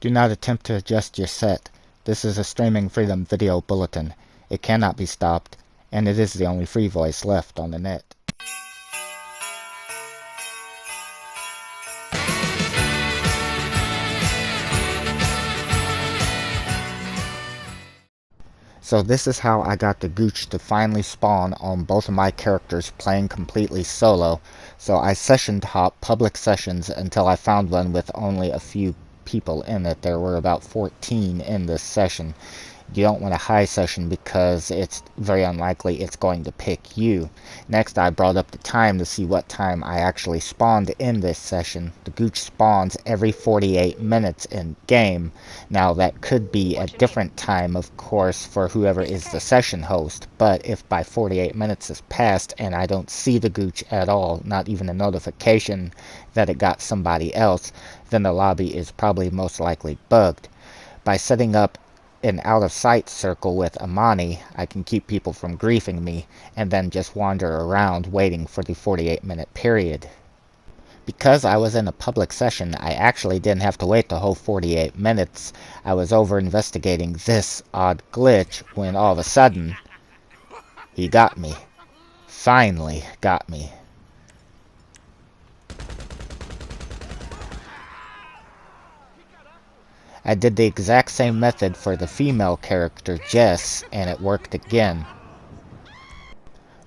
Do not attempt to adjust your set. This is a Streaming Freedom video bulletin. It cannot be stopped, and it is the only free voice left on the net. So this is how I got the Gooch to finally spawn on both of my characters playing completely solo. So I session hopped public sessions until I found one with only a few people in it. There were about 14 in this session. You don't want a high session because it's very unlikely it's going to pick you. Next, I brought up the time to see what time I actually spawned in this session. The Gooch spawns every 48 minutes in game. Now that could be a different time, of course, for whoever is the session host, but if by 48 minutes has passed and I don't see the Gooch at all, not even a notification that it got somebody else, then the lobby is probably most likely bugged. By setting up an out-of-sight circle with Amani, I can keep people from griefing me and then just wander around waiting for the 48-minute period. Because I was in a public session, I actually didn't have to wait the whole 48 minutes. I was over investigating this odd glitch when all of a sudden, he got me. Finally got me. I did the exact same method for the female character, Jess, and it worked again.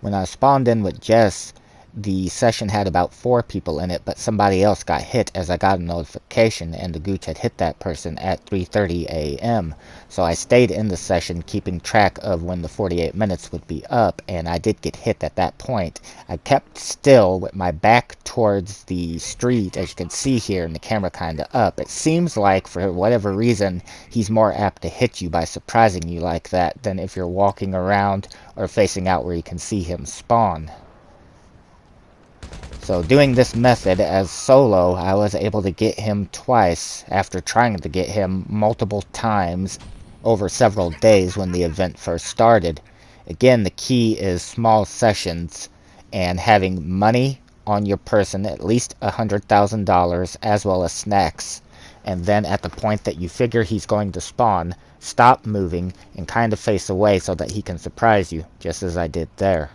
When I spawned in with Jess, the session had about 4 people in it, but somebody else got hit as I got a notification, and the Gooch had hit that person at 3:30 a.m. So I stayed in the session, keeping track of when the 48 minutes would be up, and I did get hit at that point. I kept still with my back towards the street, as you can see here, and the camera kinda up. It seems like, for whatever reason, he's more apt to hit you by surprising you like that than if you're walking around or facing out where you can see him spawn. So doing this method as solo, I was able to get him twice after trying to get him multiple times over several days when the event first started. Again, the key is small sessions and having money on your person, at least $100,000, as well as snacks. And then at the point that you figure he's going to spawn, stop moving and kind of face away so that he can surprise you, just as I did there.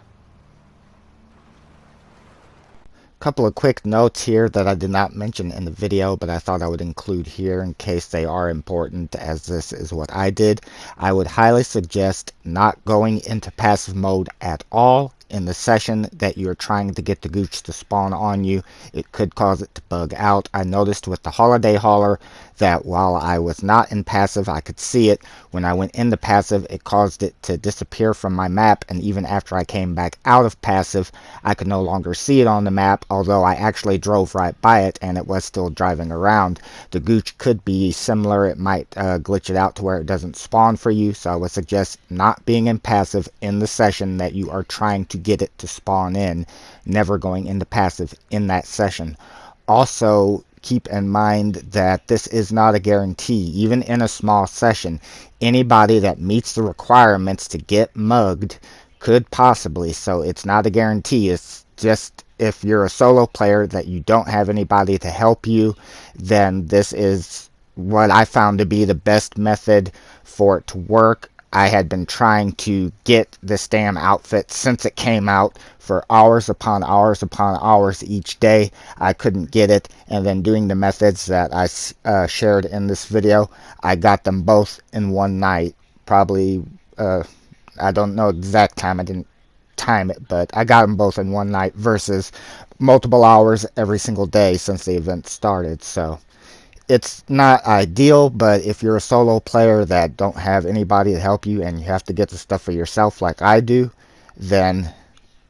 Couple of quick notes here that I did not mention in the video, but I thought I would include here in case they are important, as this is what I did. I would highly suggest not going into passive mode at all in the session that you're trying to get the Gooch to spawn on you. It could cause it to bug out. I noticed with the holiday hauler that while I was not in passive, I could see it. When I went into passive, it caused it to disappear from my map, and even after I came back out of passive, I could no longer see it on the map, although I actually drove right by it and it was still driving around. The Gooch could be similar. It might glitch it out to where it doesn't spawn for you, so I would suggest not being in passive in the session that you are trying to get it to spawn in, never going into passive in that session. Also, keep in mind that this is not a guarantee. Even in a small session, anybody that meets the requirements to get mugged could possibly, so it's not a guarantee. It's just if you're a solo player that you don't have anybody to help you, then this is what I found to be the best method for it to work. I had been trying to get this damn outfit since it came out for hours upon hours upon hours each day. I couldn't get it, and then doing the methods that I shared in this video, I got them both in one night. Probably, I don't know exact time, I didn't time it, but I got them both in one night versus multiple hours every single day since the event started. So it's not ideal, but if you're a solo player that don't have anybody to help you and you have to get the stuff for yourself like I do, then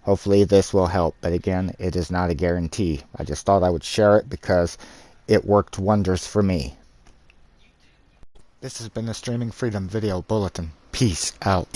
hopefully this will help. But again, it is not a guarantee. I just thought I would share it because it worked wonders for me. This has been a Streaming Freedom Video Bulletin. Peace out.